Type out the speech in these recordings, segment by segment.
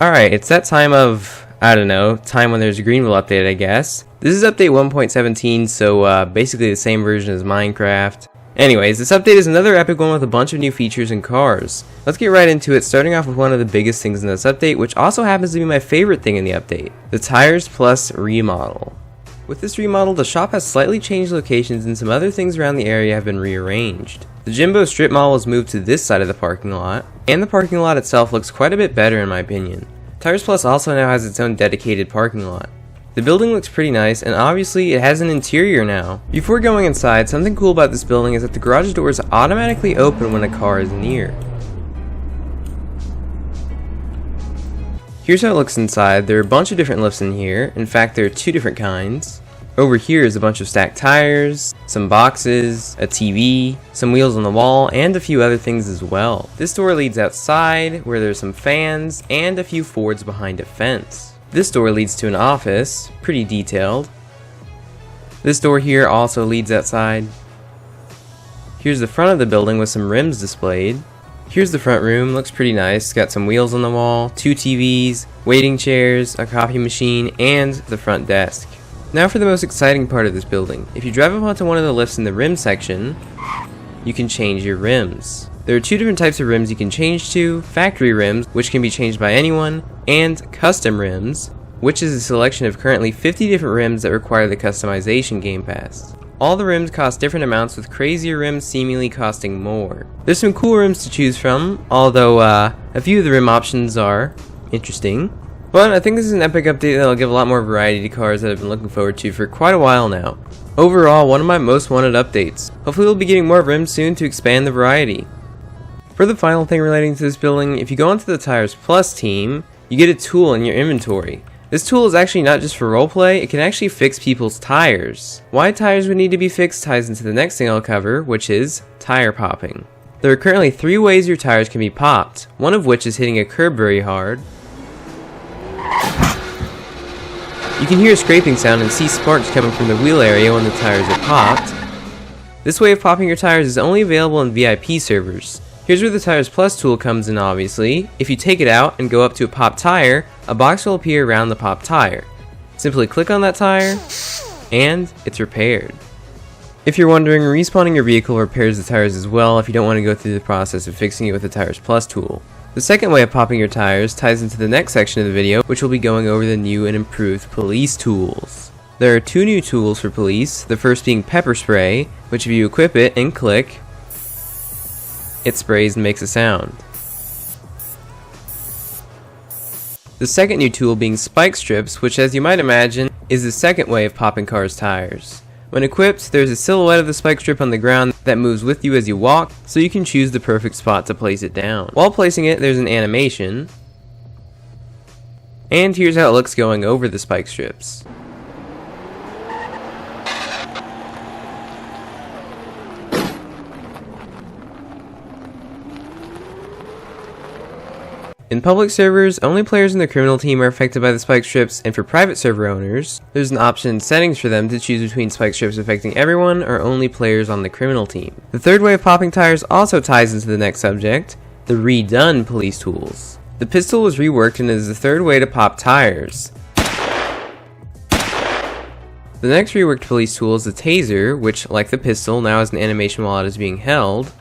Alright, it's that time of, I don't know, time when there's a Greenville update, I guess. This is update 1.17, so basically the same version as Minecraft. Anyways, this update is another epic one with a bunch of new features and cars. Let's get right into it, starting off with one of the biggest things in this update, which also happens to be my favorite thing in the update. The Tires Plus Remodel. With this remodel, the shop has slightly changed locations and some other things around the area have been rearranged. The Jimbo strip mall was moved to this side of the parking lot, and the parking lot itself looks quite a bit better in my opinion. Tires Plus also now has its own dedicated parking lot. The building looks pretty nice, and obviously it has an interior now. Before going inside, something cool about this building is that the garage doors automatically open when a car is near. Here's how it looks inside. There are a bunch of different lifts in here. In fact, there are two different kinds. Over here is a bunch of stacked tires, some boxes, a TV, some wheels on the wall, and a few other things as well. This door leads outside, where there's some fans, and a few Fords behind a fence. This door leads to an office, pretty detailed. This door here also leads outside. Here's the front of the building with some rims displayed. Here's the front room, looks pretty nice. It's got some wheels on the wall, two TVs, waiting chairs, a coffee machine, and the front desk. Now for the most exciting part of this building. If you drive up onto one of the lifts in the rim section, you can change your rims. There are two different types of rims you can change to: factory rims, which can be changed by anyone, and custom rims, which is a selection of currently 50 different rims that require the customization game pass. All the rims cost different amounts, with crazier rims seemingly costing more. There's some cool rims to choose from, although a few of the rim options are interesting. But I think this is an epic update that'll give a lot more variety to cars that I've been looking forward to for quite a while now. Overall, one of my most wanted updates. Hopefully we'll be getting more rims soon to expand the variety. For the final thing relating to this building, if you go onto the Tires Plus team, you get a tool in your inventory. This tool is actually not just for roleplay, it can actually fix people's tires. Why tires would need to be fixed ties into the next thing I'll cover, which is tire popping. There are currently 3 ways your tires can be popped, one of which is hitting a curb very hard. You can hear a scraping sound and see sparks coming from the wheel area when the tires are popped. This way of popping your tires is only available in VIP servers. Here's where the Tires Plus tool comes in obviously. If you take it out and go up to a popped tire, a box will appear around the popped tire. Simply click on that tire, and it's repaired. If you're wondering, respawning your vehicle repairs the tires as well if you don't want to go through the process of fixing it with the Tires Plus tool. The second way of popping your tires ties into the next section of the video, which will be going over the new and improved police tools. There are 2 new tools for police, the first being pepper spray, which if you equip it and click, it sprays and makes a sound. The second new tool being spike strips, which as you might imagine, is the second way of popping cars' tires. When equipped, there's a silhouette of the spike strip on the ground that moves with you as you walk, so you can choose the perfect spot to place it down. While placing it, there's an animation. And here's how it looks going over the spike strips. In public servers, only players in the criminal team are affected by the spike strips, and for private server owners, there's an option in settings for them to choose between spike strips affecting everyone or only players on the criminal team. The third way of popping tires also ties into the next subject, the redone police tools. The pistol was reworked and is the third way to pop tires. The next reworked police tool is the taser, which, like the pistol, now has an animation while it is being held.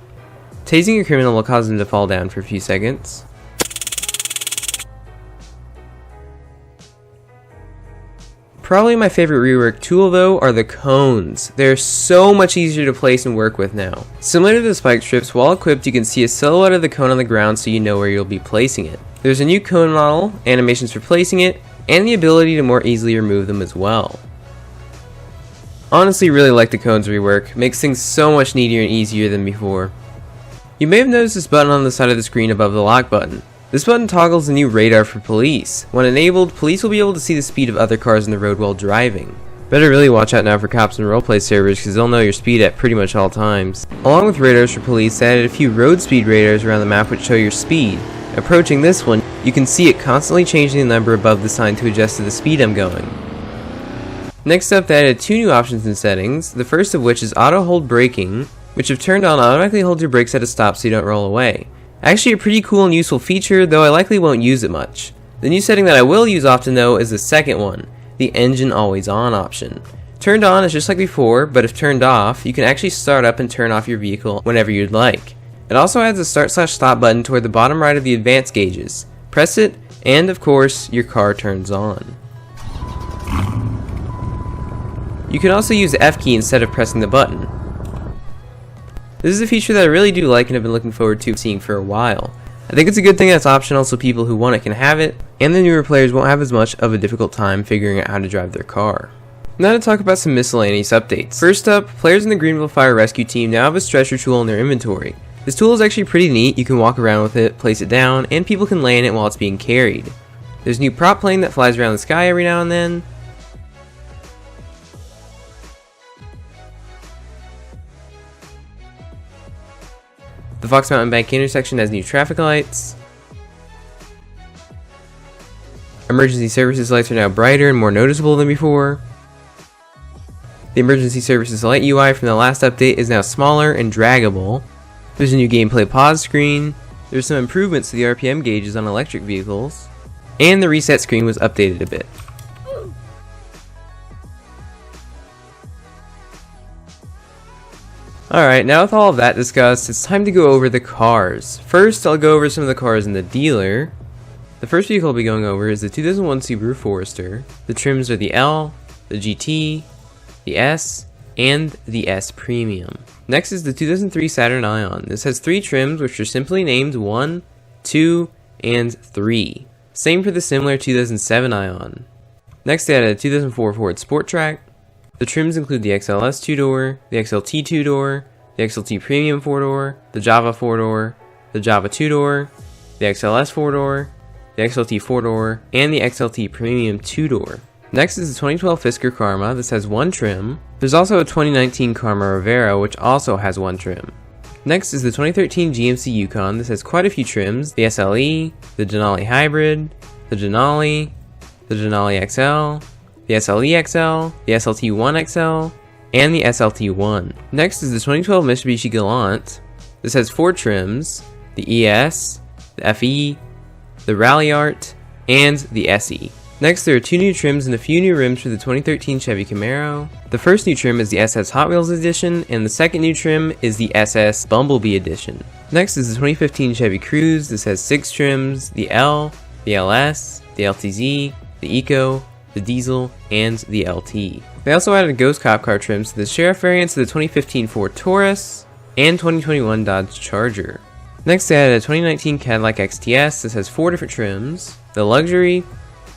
Tasing a criminal will cause them to fall down for a few seconds. Probably my favorite reworked tool though are the cones. They're so much easier to place and work with now. Similar to the spike strips, while equipped you can see a silhouette of the cone on the ground so you know where you'll be placing it. There's a new cone model, animations for placing it, and the ability to more easily remove them as well. Honestly really like the cones rework, makes things so much neater and easier than before. You may have noticed this button on the side of the screen above the lock button. This button toggles the new radar for police. When enabled, police will be able to see the speed of other cars in the road while driving. Better really watch out now for cops and roleplay servers because they'll know your speed at pretty much all times. Along with radars for police, they added a few road speed radars around the map which show your speed. Approaching this one, you can see it constantly changing the number above the sign to adjust to the speed I'm going. Next up, they added 2 new options in settings, the first of which is auto hold braking, which if turned on automatically holds your brakes at a stop so you don't roll away. Actually a pretty cool and useful feature, though I likely won't use it much. The new setting that I will use often though is the second one, the engine always on option. Turned on is just like before, but if turned off, you can actually start up and turn off your vehicle whenever you'd like. It also adds a start/stop button toward the bottom right of the advanced gauges. Press it, and of course, your car turns on. You can also use the F key instead of pressing the button. This is a feature that I really do like and have been looking forward to seeing for a while. I think it's a good thing that's optional so people who want it can have it, and the newer players won't have as much of a difficult time figuring out how to drive their car. Now to talk about some miscellaneous updates. First up, players in the Greenville Fire Rescue team now have a stretcher tool in their inventory. This tool is actually pretty neat. You can walk around with it, place it down, and people can lay in it while it's being carried. There's a new prop plane that flies around the sky every now and then. The Fox Mountain Bank intersection has new traffic lights. Emergency services lights are now brighter and more noticeable than before. The emergency services light UI from the last update is now smaller and draggable. There's a new gameplay pause screen. There's some improvements to the RPM gauges on electric vehicles. And the reset screen was updated a bit. Alright, now with all of that discussed, it's time to go over the cars. First, I'll go over some of the cars in the dealer. The first vehicle I'll be going over is the 2001 Subaru Forester. The trims are the L, the GT, the S, and the S Premium. Next is the 2003 Saturn Ion. This has 3 trims which are simply named 1, 2, and 3. Same for the similar 2007 Ion. Next they added a 2004 Ford Sport Track. The trims include the XLS 2-door, the XLT 2-door, the XLT Premium 4-door, the Java 4-door, the Java 2-door, the XLS 4-door, the XLT 4-door, and the XLT Premium 2-door. Next is the 2012 Fisker Karma. This has 1 trim. There's also a 2019 Karma Rivera, which also has 1 trim. Next is the 2013 GMC Yukon. This has quite a few trims: the SLE, the Denali Hybrid, the Denali, the Denali XL, the SLE XL, the SLT1 XL, and the SLT1. Next is the 2012 Mitsubishi Galant. This has 4 trims: the ES, the FE, the Rally Art, and the SE. Next, there are 2 new trims and a few new rims for the 2013 Chevy Camaro. The first new trim is the SS Hot Wheels Edition, and the second new trim is the SS Bumblebee Edition. Next is the 2015 Chevy Cruze. This has 6 trims: the L, the LS, the LTZ, the Eco, the Diesel, and the LT. They also added Ghost Cop Car trims to the Sheriff variants of the 2015 Ford Taurus and 2021 Dodge Charger. Next, they added a 2019 Cadillac XTS. This has 4 different trims: the Luxury,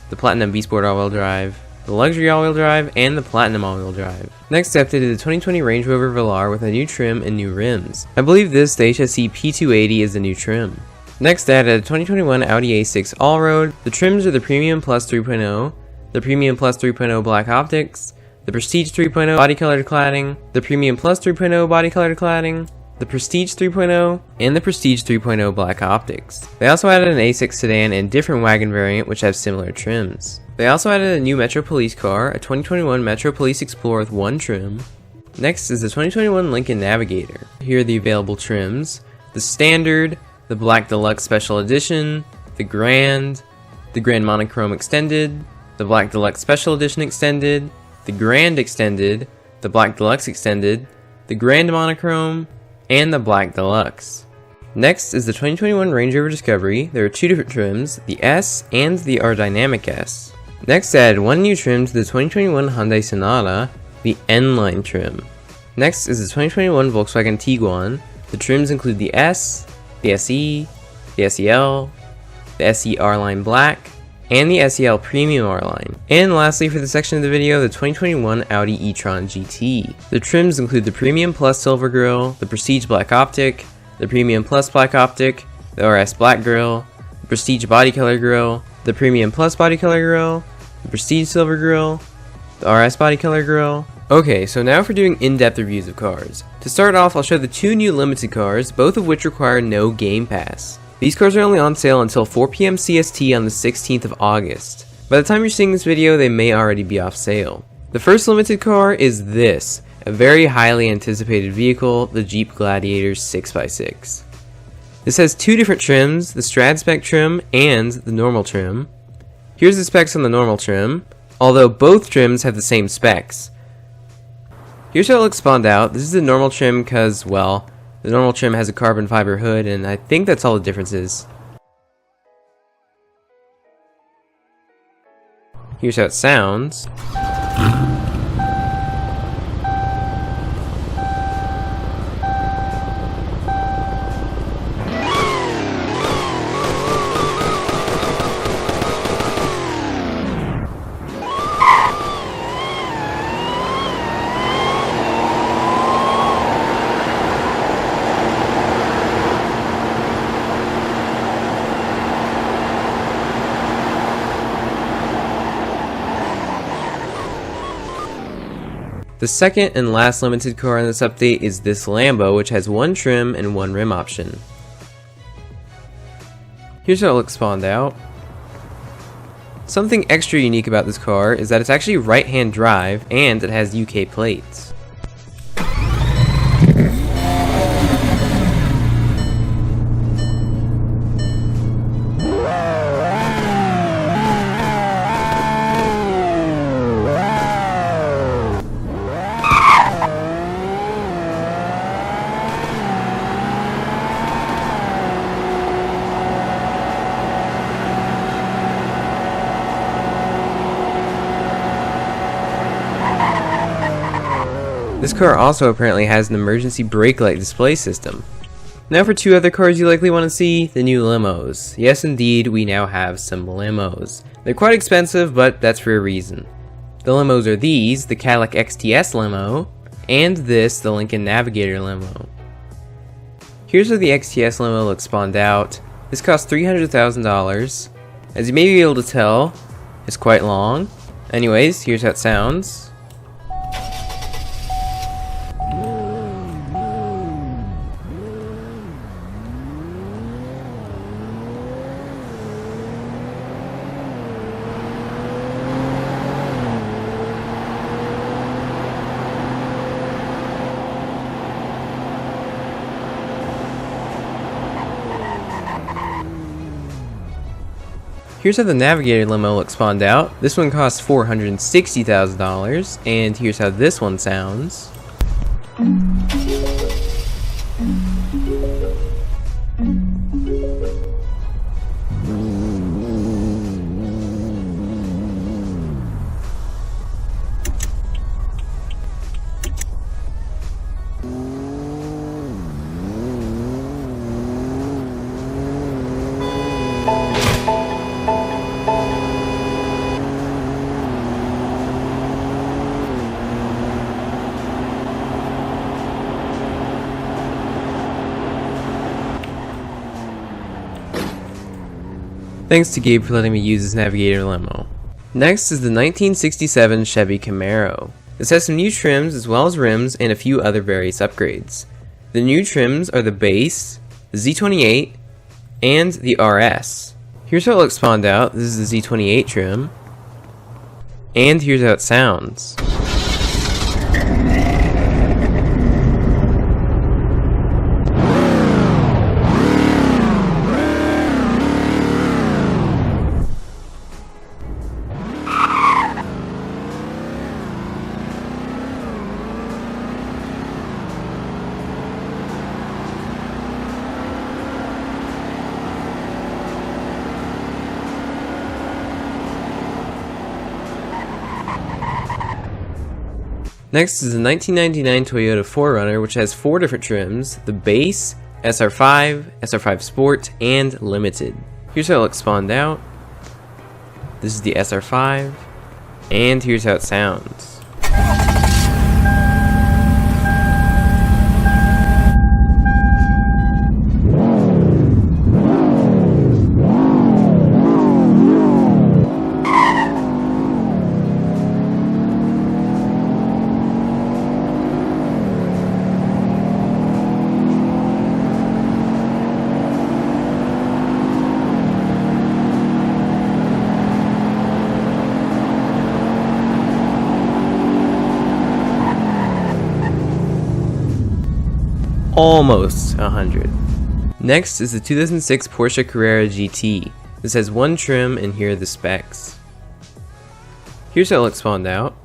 the Platinum B-Sport all-wheel drive, the Luxury all-wheel drive, and the Platinum all-wheel drive. Next up, they did the 2020 Range Rover Velar with a new trim and new rims. I believe this, the HSC P280, is the new trim. Next, they added a 2021 Audi A6 Allroad. The trims are the Premium Plus 3.0, the Premium Plus 3.0 Black Optics, the Prestige 3.0 Body Colored Cladding, the Premium Plus 3.0 Body Colored Cladding, the Prestige 3.0, and the Prestige 3.0 Black Optics. They also added an A6 sedan and different wagon variant which have similar trims. They also added a new Metro Police car, a 2021 Metro Police Explorer with 1 trim. Next is the 2021 Lincoln Navigator. Here are the available trims: the Standard, the Black Deluxe Special Edition, the Grand Monochrome Extended, the Black Deluxe Special Edition Extended, the Grand Extended, the Black Deluxe Extended, the Grand Monochrome, and the Black Deluxe. Next is the 2021 Range Rover Discovery. There are 2 different trims, the S and the R Dynamic S. Next, add 1 new trim to the 2021 Hyundai Sonata, the N-Line trim. Next is the 2021 Volkswagen Tiguan. The trims include the S, the SE, the SEL, the SE R-Line Black, and the SEL Premium R-Line. And lastly, for this section of the video, the 2021 Audi e-tron GT. The trims include the Premium Plus Silver Grille, the Prestige Black Optic, the Premium Plus Black Optic, the RS Black Grille, the Prestige Body Color Grille, the Premium Plus Body Color Grille, the Prestige Silver Grille, the RS Body Color Grille. Okay, so now for doing in-depth reviews of cars. To start off, I'll show the 2 new limited cars, both of which require no Game Pass. These cars are only on sale until 4 PM CST on the 16th of August. By the time you're seeing this video, they may already be off sale. The first limited car is this, a very highly anticipated vehicle, the Jeep Gladiator 6x6. This has 2 different trims, the Strat Spec trim and the normal trim. Here's the specs on the normal trim, although both trims have the same specs. Here's how it looks spawned out. This is the normal trim because, well, the normal trim has a carbon fiber hood, and I think that's all the difference is. Here's how it sounds. The second and last limited car in this update is this Lambo, which has one trim and one rim option. Here's how it looks spawned out. Something extra unique about this car is that it's actually right-hand drive and it has UK plates. This car also apparently has an emergency brake light display system. Now for two other cars you likely want to see, the new Limos. Yes indeed, we now have some Limos. They're quite expensive, but that's for a reason. The Limos are these, the Cadillac XTS Limo, and this, the Lincoln Navigator Limo. Here's how the XTS Limo looks spawned out. This cost $300,000. As you may be able to tell, it's quite long. Anyways, here's how it sounds. Here's how the Navigator Limo looks spawned out. This one costs $460,000, and here's how this one sounds. Thanks to Gabe for letting me use this Navigator Limo. Next is the 1967 Chevy Camaro. This has some new trims as well as rims and a few other various upgrades. The new trims are the base, the Z28, and the RS. Here's how it looks spawned out. This is the Z28 trim. And here's how it sounds. Next is the 1999 Toyota 4Runner, which has 4 different trims: the base, SR5, SR5 Sport, and Limited. Here's how it looks spawned out. This is the SR5, and here's how it sounds. Almost 100. Next is the 2006 Porsche Carrera GT. This has one trim, and here are the specs. Here's how it looks spawned out.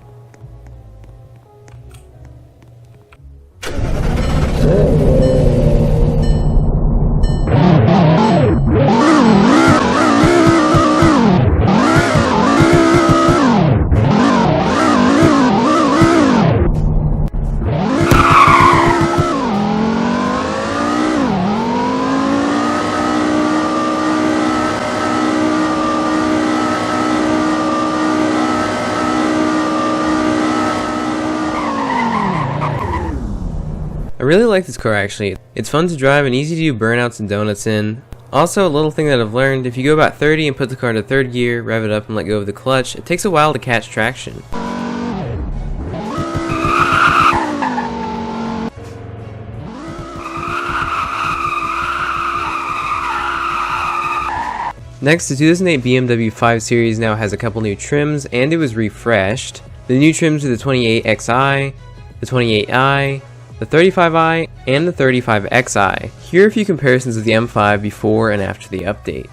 I really like this car actually. It's fun to drive and easy to do burnouts and donuts in. Also, a little thing that I've learned, if you go about 30 and put the car into third gear, rev it up and let go of the clutch, it takes a while to catch traction. Next, the 2008 BMW 5 Series now has a couple new trims and it was refreshed. The new trims are the 28Xi, the 28i, the 35i, and the 35Xi. Here are a few comparisons of the M5 before and after the update.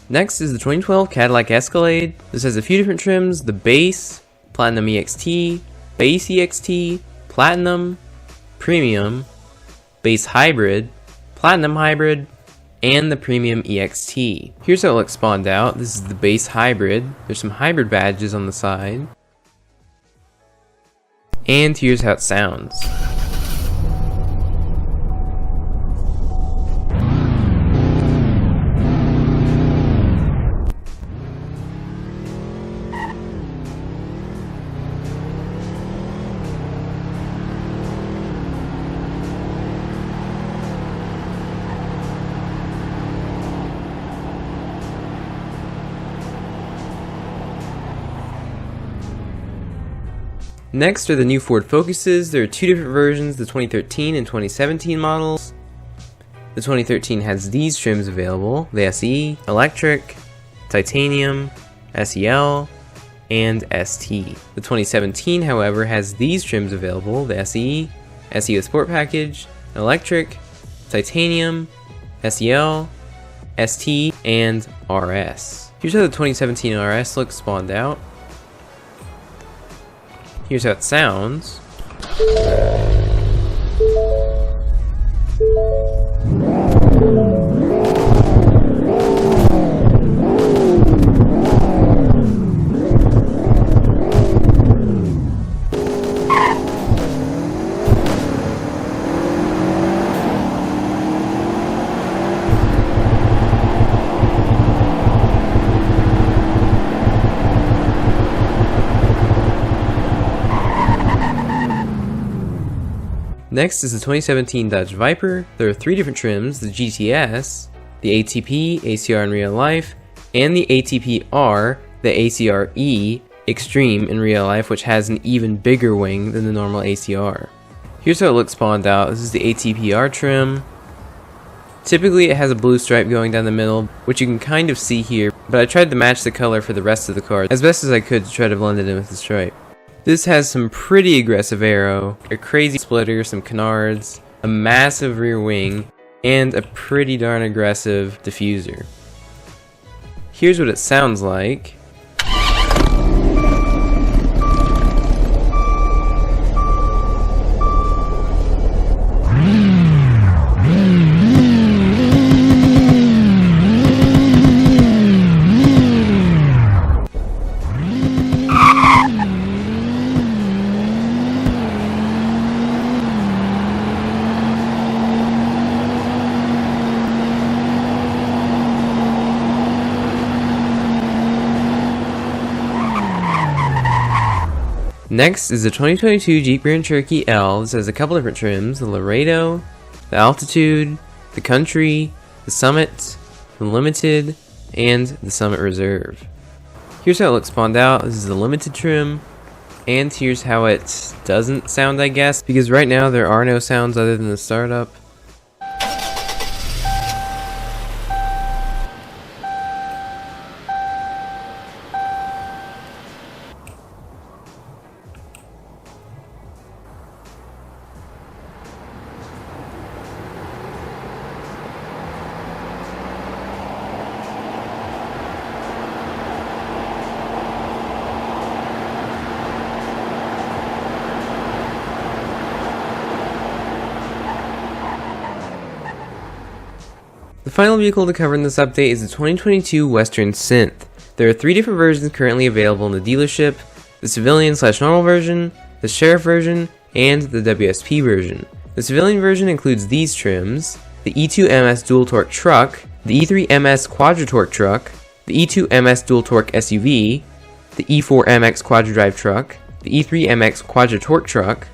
Next is the 2012 Cadillac Escalade. This has a few different trims: the base, Platinum EXT, base EXT, Platinum, Premium, base Hybrid, Platinum Hybrid, and the Premium EXT. Here's how it looks spawned out. This is the base Hybrid. There's some hybrid badges on the side. And here's how it sounds. Next are the new Ford Focuses. There are two different versions, the 2013 and 2017 models. The 2013 has these trims available: the SE, Electric, Titanium, SEL, and ST. The 2017, however, has these trims available: the SE, SE with Sport Package, Electric, Titanium, SEL, ST, and RS. Here's how the 2017 RS looks spawned out. Here's how it sounds. Next is the 2017 Dodge Viper. There are three different trims: the GTS, the ATP, ACR in real life, and the ATP-R, the ACR-E Extreme in real life, which has an even bigger wing than the normal ACR. Here's how it looks spawned out. This is the ATP-R trim. Typically it has a blue stripe going down the middle, which you can kind of see here, but I tried to match the color for the rest of the car as best as I could to try to blend it in with the stripe. This has some pretty aggressive aero, a crazy splitter, some canards, a massive rear wing, and a pretty darn aggressive diffuser. Here's what it sounds like. Next is the 2022 Jeep Grand Cherokee L. This has a couple different trims: the Laredo, the Altitude, the Country, the Summit, the Limited, and the Summit Reserve. Here's how it looks spawned out. This is the Limited trim. And here's how it doesn't sound, I guess, because right now there are no sounds other than the startup. The final vehicle to cover in this update is the 2022 Western SYNTH. There are 3 different versions currently available in the dealership: the civilian/normal version, the sheriff version, and the WSP version. The civilian version includes these trims: the E2MS dual torque truck, the E3MS quadra-torque truck, the E2MS dual torque SUV, the E4MX quadra-drive truck, the E3MX quadra-torque truck,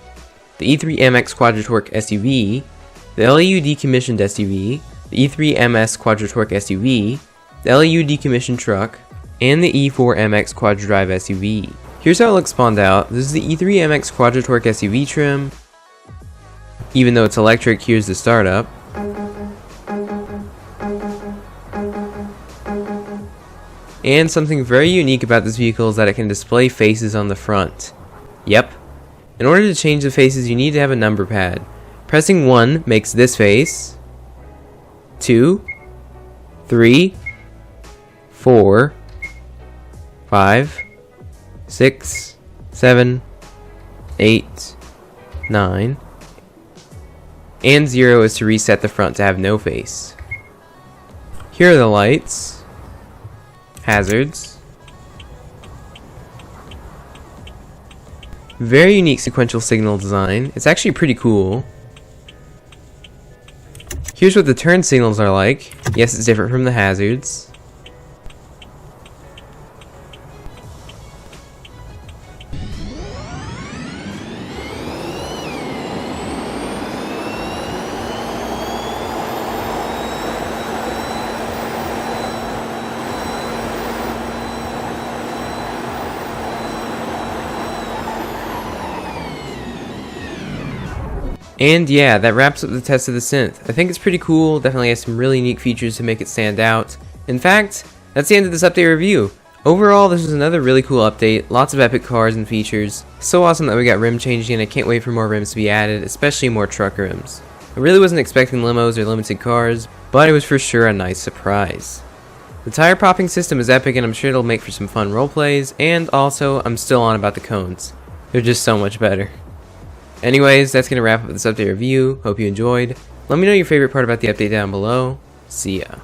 the E3MX quadra-torque SUV, the LEU decommissioned SUV, the E3MS quadra-torque SUV, the LEU decommissioned truck, and the E4MX quadra-drive SUV. Here's how it looks spawned out. This is the E3MX quadra-torque SUV trim. Even though it's electric, here's the startup. And something very unique about this vehicle is that it can display faces on the front. Yep. In order to change the faces, you need to have a number pad. Pressing 1 makes this face, 2, 3, 4, 5, 6, 7, 8, 9, and 0 is to reset the front to have no face. Here are the lights, hazards, very unique sequential signal design. It's actually pretty cool. Here's what the turn signals are like. Yes, it's different from the hazards. And yeah, that wraps up the test of the synth. I think it's pretty cool, definitely has some really unique features to make it stand out. In fact, that's the end of this update review. Overall, this was another really cool update, lots of epic cars and features. So awesome that we got rim changing, and I can't wait for more rims to be added, especially more truck rims. I really wasn't expecting limos or limited cars, but it was for sure a nice surprise. The tire popping system is epic, and I'm sure it'll make for some fun roleplays, and also, I'm still on about the cones. They're just so much better. Anyways, that's going to wrap up this update review. Hope you enjoyed. Let me know your favorite part about the update down below. See ya.